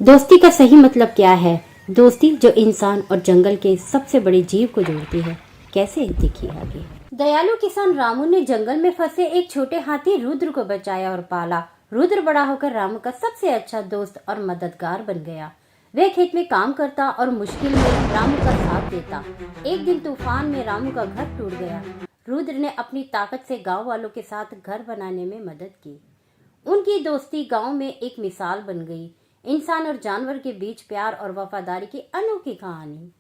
दोस्ती का सही मतलब क्या है? दोस्ती जो इंसान और जंगल के सबसे बड़े जीव को जोड़ती है। कैसे, देखिए आगे। दयालु किसान रामू ने जंगल में फंसे एक छोटे हाथी रुद्र को बचाया और पाला। रुद्र बड़ा होकर रामू का सबसे अच्छा दोस्त और मददगार बन गया। वह खेत में काम करता और मुश्किल में रामू का साथ देता। एक दिन तूफान में रामू का घर टूट गया। रुद्र ने अपनी ताकत से गांव वालों के साथ घर बनाने में मदद की। उनकी दोस्ती गांव में एक मिसाल बन गई। इंसान और जानवर के बीच प्यार और वफादारी की अनोखी कहानी।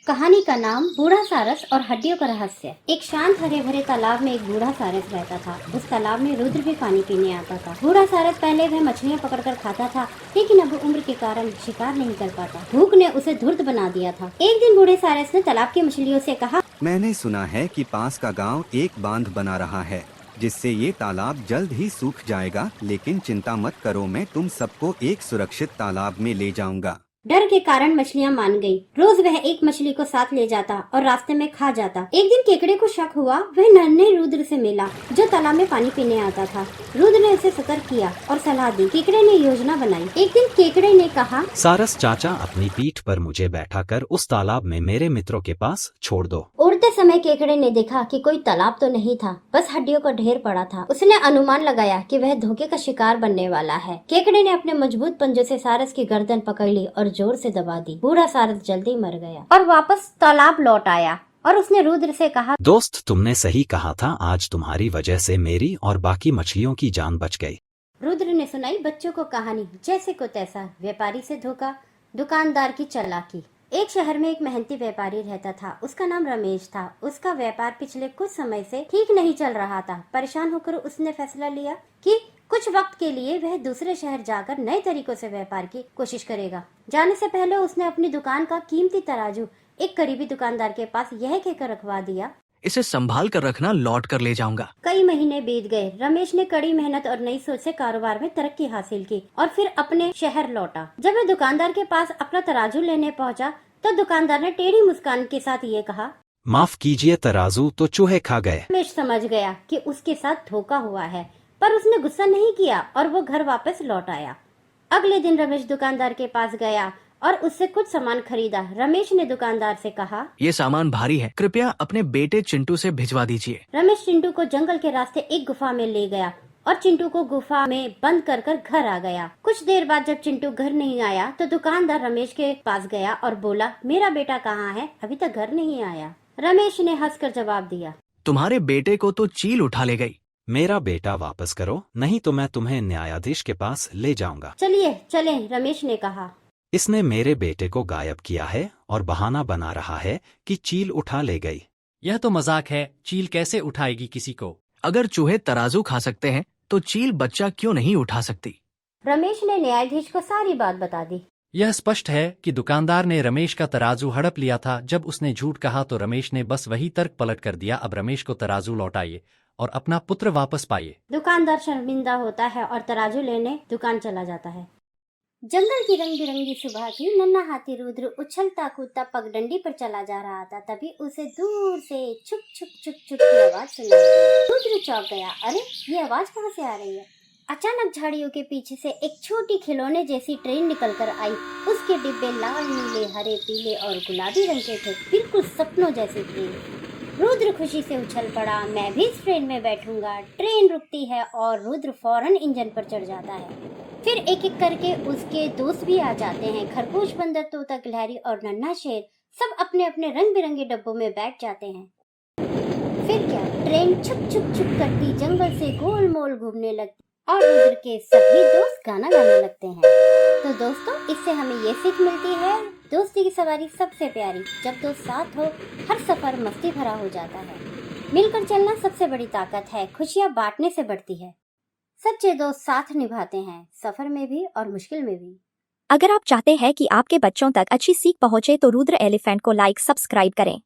कहानी का नाम बूढ़ा सारस और हड्डियों का रहस्य। एक शांत हरे भरे तालाब में एक बूढ़ा सारस रहता था। उस तालाब में रुद्र भी पानी पीने आता था। बूढ़ा सारस पहले वह मछलियाँ पकड़कर खाता था, लेकिन अब उम्र के कारण शिकार नहीं कर पाता। भूख ने उसे धूर्त बना दिया था। एक दिन बूढ़े सारस ने तालाब की मछलियों से कहा, मैंने सुना है कि पास का गांव एक बांध बना रहा है जिससे ये तालाब जल्द ही सूख जाएगा, लेकिन चिंता मत करो, मैं तुम सबको एक सुरक्षित तालाब में ले जाऊंगा। डर के कारण मछलियाँ मान गई। रोज वह एक मछली को साथ ले जाता और रास्ते में खा जाता। एक दिन केकड़े को शक हुआ। वह नन्हे रुद्र से मिला जो तालाब में पानी पीने आता था। रुद्र ने उसे सतर्क किया और सलाह दी। केकड़े ने योजना बनाई। एक दिन केकड़े ने कहा, सारस चाचा, अपनी पीठ पर मुझे बैठाकर उस तालाब में मेरे मित्रों के पास छोड़ दो। उड़ते समय केकड़े ने देखा कि कोई तालाब तो नहीं था, बस हड्डियों का ढेर पड़ा था। उसने अनुमान लगाया कि वह धोखे का शिकार बनने वाला है। केकड़े ने अपने मजबूत पंजों से सारस की गर्दन पकड़ ली और जोर से दबा दी। बूढ़ा सारस जल्दी मर गया और वापस तालाब लौट आया और उसने रुद्र से कहा, दोस्त, तुमने सही कहा था, आज तुम्हारी वजह से मेरी और बाकी मछलियों की जान बच गई। रुद्र ने सुनाई बच्चों को कहानी। जैसे को तैसा, व्यापारी से धोखा, दुकानदार की चालाकी। एक शहर में एक मेहनती व्यापारी रहता था। उसका नाम रमेश था। उसका व्यापार पिछले कुछ समय से ठीक नहीं चल रहा था। परेशान होकर उसने फैसला लिया कि कुछ वक्त के लिए वह दूसरे शहर जाकर नए तरीकों से व्यापार की कोशिश करेगा। जाने से पहले उसने अपनी दुकान का कीमती तराजू एक करीबी दुकानदार के पास यह कहकर रखवा दिया, इसे संभाल कर रखना, लौट कर ले जाऊंगा। कई महीने बीत गए। रमेश ने कड़ी मेहनत और नई सोच से कारोबार में तरक्की हासिल की और फिर अपने शहर लौटा। जब वह दुकानदार के पास अपना तराजू लेने पहुंचा, तो दुकानदार ने टेढ़ी मुस्कान के साथ ये कहा, माफ कीजिए, तराजू तो चूहे खा गए। रमेश समझ गया कि उसके साथ धोखा हुआ है, पर उसने गुस्सा नहीं किया और वो घर वापस लौट आया। अगले दिन रमेश दुकानदार के पास गया और उससे कुछ सामान खरीदा। रमेश ने दुकानदार से कहा, ये सामान भारी है, कृपया अपने बेटे चिंटू से भिजवा दीजिए। रमेश चिंटू को जंगल के रास्ते एक गुफा में ले गया और चिंटू को गुफा में बंद कर घर आ गया। कुछ देर बाद जब चिंटू घर नहीं आया तो दुकानदार रमेश के पास गया और बोला, मेरा बेटा कहाँ है? अभी तक घर नहीं आया। रमेश ने हंसकर जवाब दिया, तुम्हारे बेटे को तो चील उठा ले गई। मेरा बेटा वापस करो, नहीं तो मैं तुम्हें न्यायाधीश के पास ले जाऊंगा। चलिए चलें, रमेश ने कहा। इसने मेरे बेटे को गायब किया है और बहाना बना रहा है कि चील उठा ले गई। यह तो मजाक है, चील कैसे उठाएगी किसी को? अगर चूहे तराजू खा सकते हैं तो चील बच्चा क्यों नहीं उठा सकती? रमेश ने न्यायाधीश को सारी बात बता दी। यह स्पष्ट है कि दुकानदार ने रमेश का तराजू हड़प लिया था। जब उसने झूठ कहा तो रमेश ने बस वही तर्क पलट कर दिया। अब रमेश को तराजू लौटाइए और अपना पुत्र वापस पाइए। दुकानदार शर्मिंदा होता है और तराजू लेने दुकान चला जाता है। जंगल की रंग बिरंगी सुबह थी। नन्हा हाथी रुद्र उछलता कूदता पगडंडी पर चला जा रहा था। तभी उसे दूर से छुक छुक छुक छुक की आवाज सुनाई दी। रुद्र चौंक गया। अरे, ये आवाज कहाँ से आ रही है? अचानक झाड़ियों के पीछे से एक छोटी खिलौने जैसी ट्रेन निकलकर आई। उसके डिब्बे लाल, नीले, हरे, पीले और गुलाबी रंग के थे, बिल्कुल सपनों जैसी ट्रेन। रुद्र खुशी से उछल पड़ा, मैं भी इस ट्रेन में बैठूंगा। ट्रेन रुकती है और रुद्र फौरन इंजन पर चढ़ जाता है। फिर एक एक करके उसके दोस्त भी आ जाते हैं। खरगोश, बंदर, तोता, गिलहरी और नन्हा शेर सब अपने अपने रंग बिरंगे डब्बों में बैठ जाते हैं। फिर क्या, ट्रेन छुक छुक छुक करती जंगल से गोल मोल घूमने लगती और रुद्र के सभी दोस्त गाना गाने लगते हैं। तो दोस्तों, इससे हमें ये सीख मिलती है, दोस्ती की सवारी सबसे प्यारी। जब दोस्त साथ हो, हर सफर मस्ती भरा हो जाता है। मिलकर चलना सबसे बड़ी ताकत है। खुशियाँ बांटने से बढ़ती है। सच्चे दोस्त साथ निभाते हैं, सफर में भी और मुश्किल में भी। अगर आप चाहते हैं कि आपके बच्चों तक अच्छी सीख पहुंचे तो रुद्र एलिफेंट को लाइक सब्सक्राइब करें।